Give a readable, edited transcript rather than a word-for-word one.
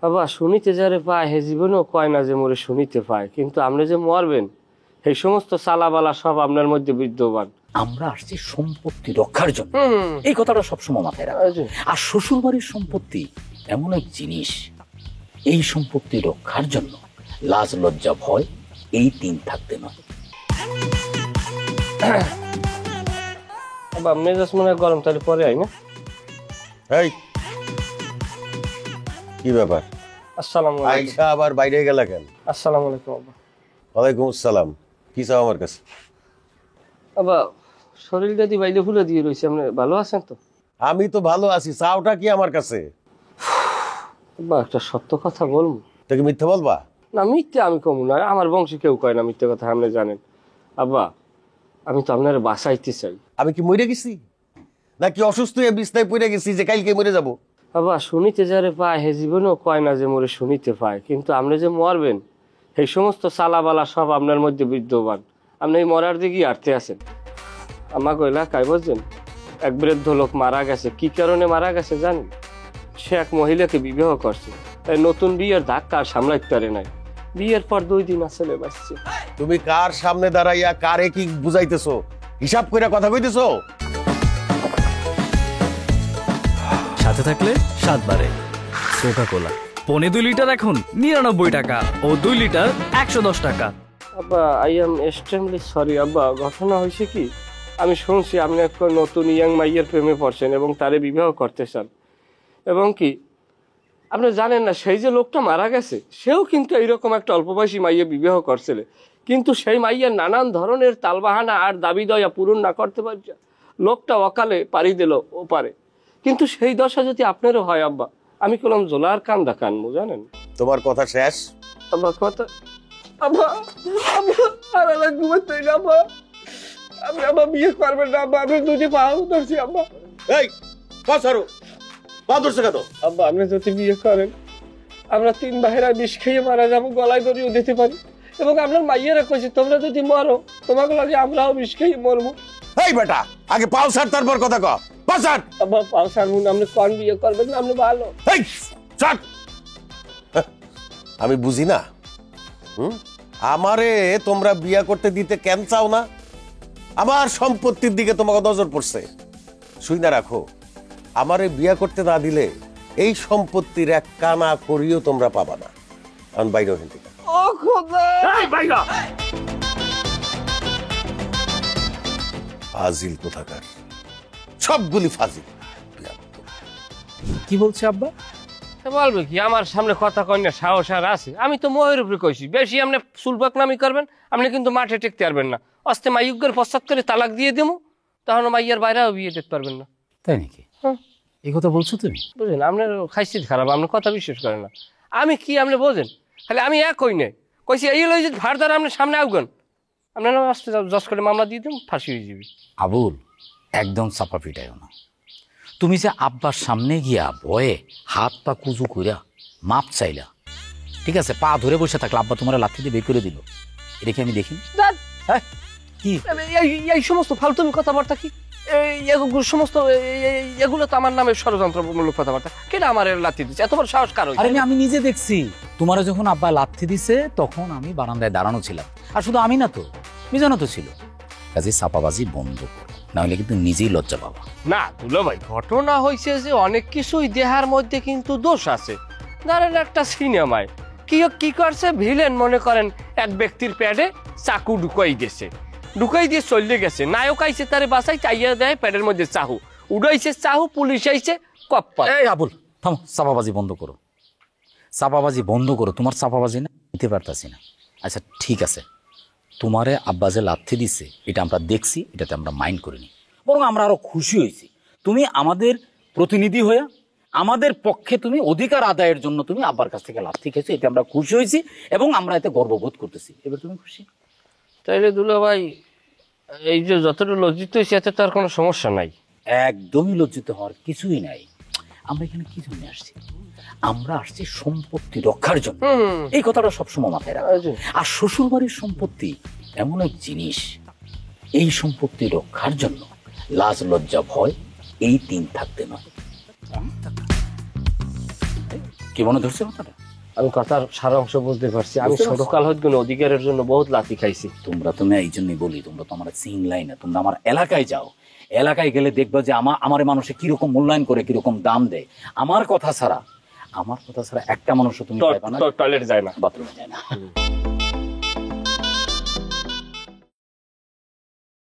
বাবা শুনিতে যারে পায় হে জীবনেও কয় না যে মোরে শুনিতে পায়, কিন্তু আপনি যে মরবেন এই সমস্ত চালাবালা সব আপনার মধ্যে বিদ্যমান। আমরা আসছি সম্পত্তি রক্ষার জন্য, এই কথাটা সবসময় মাথায় রাখা। আর শ্বশুর বাড়ির সম্পত্তি এমন এক জিনিস, এই সম্পত্তি রক্ষার জন্য লাজ লজ্জা ভয় এই তিন থাকতে নয়। বাবা মেজাজ মনে হয় গরম, তাহলে পরে আই না। এই কি ব্যাপার? আসসালামু আলাইকুম। আইসা আবার বাইরে গেলা কেন? আসসালামু আলাইকুম বাবা। ওয়ালাইকুম আসসালাম। কি চাও আমার কাছে? বাবা শরীরটা দিয়ে বাইরে ফুলে দিয়ে রয়েছে, আপনি ভালো আছেন তো? আমি তো ভালো আছি, চাওটা কি আমার কাছে? বাবা একটা সত্য কথা বলবো? তোকে মিথ্যা বলবা? না মিথ্যে আমি কমু না, আমার বংশে কেউ কয় না মিথ্যে কথা, আপনি জানেন। আব্বা আমি তো আপনার বাঁচাইতে চাই। আমি কি মরে গেছি নাকি অসুস্থ হয়ে বিছনায় পড়ে গেছি যে কালকে মরে যাব? বাবা শুনিতে যারে পায় হে জীবনেও কয় না যে মোরে শুনিতে পায়, কিন্তু আপনি যে মরবেন এই সমস্ত চালাবালা সব আপনার মধ্যে বিদ্যমান। আপনি এই মরার দিকে আটতে আছেন। আমাকে এলাকায় বুঝছেন এক বৃদ্ধ লোক মারা গেছে। কি কারণে মারা গেছে জানেন? সে এক মহিলাকে বিবাহ করছে, তাই নতুন বিয়ের ধাক্কা আর সামলাইতে পারে নাই। বিয়ের পর 2 দিন আসলে বাঁচছে। তুমি কার সামনে দাঁড়াইয়া কারে কি বুঝাইতেছো? হিসাব করে কথা কইতেছো? সাথে থাকলে 7 বারে কোকা কোলা 2.5 লিটার এখন 99 টাকা ও 2 লিটার 110 টাকা। আব্বা আই এম এক্সট্রিমলি সরি আব্বা। ঘটনা হয়েছে কি, আমি শুনছি আপনি এক নতুন ইয়াং মাইয়ের প্রেমে পড়ছেন এবং তারে বিবাহ করতে চান। এবং কি আপনি জানেন না সেই যে লোকটা মারা গেছে সেও কিন্তু এইরকম একটা অল্প বয়সী মাইয়ে বিবাহ করছিল, কিন্তু সেই মাইয়ের নানান ধরনের তালবাহানা আর দাবি দয়া পূরণ না করতে পারছে লোকটা অকালে পাড়ি দিল ওপারে। কিন্তু সেই দশা যদি আপনারও হয় আব্বা, আমি কলম জোলার কান্দা কানবো জানেন। তোমার কথা শেষ? আব্বা কথা আব্বা আব্বা আর লাগবে তাই না আব্বা। আপনি আব্বা বিয়ে করবেন না আব্বা, আমি দুটি পাও ধরছি আব্বা। এই পাছারো পা ধরছে কেন? আব্বা আপনি যদি বিয়ে করেন আমরা 3 ভাইরা বিষ খেয়ে মারা যাবো, গলায় দড়িও দিতে পারি। এবং আপনার মাইয়েরা কইছে তোমরা যদি মরো তোমাকে লাগে আমরাও বিষ খেয়ে মরবো। এই বেটা আগে পাও ছাড়, তারপর কথা কও। পা ছাড়। আব্বা পাও সারমুন, আপনি কোন বিয়ে করবেন না, আপনি ভালো। এই ছাড়। আমি বুঝি না আমারে তোমরা বিয়া করতে দিতে কেন চাও না? আমার সম্পত্তির দিকে তোমাকে নজর পড়ছে। শুই না রাখো, আমারে বিয়া করতে না দিলে এই সম্পত্তির এক কানা করিও তোমরা পাবা না। আমি বাইরে ওখান থেকে। ও খোদা ফাজিল কোথাকার, সবগুলি ফাজিল। কি বলছে আব্বা? বলবে কি, আমার সামনে কথা কয় না, সাহস আর আছে? আমি তো মোহের উপরে কইছি, বেশি আপনি সুলবাক নামি করবেন আপনি কিন্তু মাঠে টেকতে পারবেন না। অস্তে মাইয়ুগের পশ্চাৎ করে তালাক দিয়ে দেবো, তখন মাইয়ার বাইরেও বিয়ে দেখতে পারবেন না। তাই নাকি? এই কথা বলছো তুমি? বুঝলেন আপনার খাইসিদ খারাপ, আপনার কথা বিশ্বাস করেন না। আমি কি আপনি বোঝেন? খালি আমি এক কই নাই কইছি এই লই যে ভার দ্বারা আপনার সামনে আউগন আপনার আসতে জজ করে মামলা দিয়ে দেন, ফাঁসি হয়ে যাবি। আবুল একদম চাপা পিটাইও না। তুমি যে আব্বার সামনে গিয়া ভয়ে হাত পা কুজু কইরা মাপ চাইলা, ঠিক আছে, পা ধরে বসে থাকলে আব্বা তোমার লাথি দিয়ে বের করে দিল, এটা কি আমি দেখি? হ্যাঁ কি এই সমস্ত ফালতুমি কথাবার্তা কি সমস্ত এগুলো তো আমার নামে ষড়যন্ত্রমূলক কথাবার্তা। কেন আমার লাথি দিচ্ছে, এতবার সাহস কারো? আরে আমি নিজে দেখছি তোমার যখন আব্বা লাথি দিছে তখন আমি বারান্দায় দাঁড়ানো ছিলাম, আর শুধু আমি না তো মিজানো তো ছিল। কাজে চাপাবাজি বন্ধ করো, নাহলে কিন্তু নিজেই লজ্জা পাবা। না দুলো ভাই, ঘটনা হয়েছে যে অনেক কিছুই দেহার মধ্যে কিন্তু দোষ আছে। ধরেন একটা সিনেমায় কি করছে ভিলেন, মনে করেন এক ব্যক্তির প্যাডে চাকু ঢুকাই দিয়েছে, ঢুকাই দিয়ে চলে গেছে, নায়ক আইছে তারে বাসাই চাইয়া দেয় প্যাডের মধ্যে চাহু, উড়াইছে চাহু, পুলিশ আইছে কপ্পা। এই আবুল থামো, চাপাবাজি বন্ধ করো, চাপাবাজি বন্ধ করো। তোমার চাপাবাজি না নিতে পারতাছি না। আচ্ছা ঠিক আছে, তোমারে আব্বা যে লাথি দিছে এটা আমরা দেখছি, এটাতে আমরা মাইন্ড করিনি, বরং আমরা আরো খুশি হয়েছি। তুমি আমাদের প্রতিনিধি হয়ে আমাদের পক্ষে তুমি অধিকার আদায়ের জন্য তুমি আব্বার কাছ থেকে লাথি খেয়েছো, এতে আমরা খুশি হয়েছি এবং আমরা এতে গর্ববোধ করতেছি। এবার তুমি খুশি? তাইলে দুলো ভাই এই যে যতটা লজ্জিত হয়েছে এতে তো আর কোনো সমস্যা নাই। একদমই লজ্জিত হওয়ার কিছুই নাই। আমরা এখানে কি জন্য আসছি? আমরা আসছি সম্পত্তি রক্ষার জন্য, এই কথাটা সবসময় মাথায় রাখা। আর শ্বশুর বাড়ির সম্পত্তি এমন এক জিনিস, এই সম্পত্তি রক্ষার জন্য লাজ লজ্জা ভয় এই তিন থাকতে নয়। কি মনে ধরছে কথাটা? আমি কথার সারা অংশ বলতে পারছি। আমি বুঝতে পারছো? ছোটকাল হইতে কোনো অধিকারের জন্য বহুত লাথি খাইছি। তুমি এই জন্যই বলি, তোমরা তো আমার সিং লাইনে, তোমরা আমার এলাকায় যাও, এলাকায় গেলে দেখবে যে আমার মানুষে কিরকম মূল্যায়ন করে, কিরকম দাম দেয়। আমার কথা ছাড়া একটা মানুষও তুমি পাইবা না টয়লেট যায় না। বাথরুমে যায় না।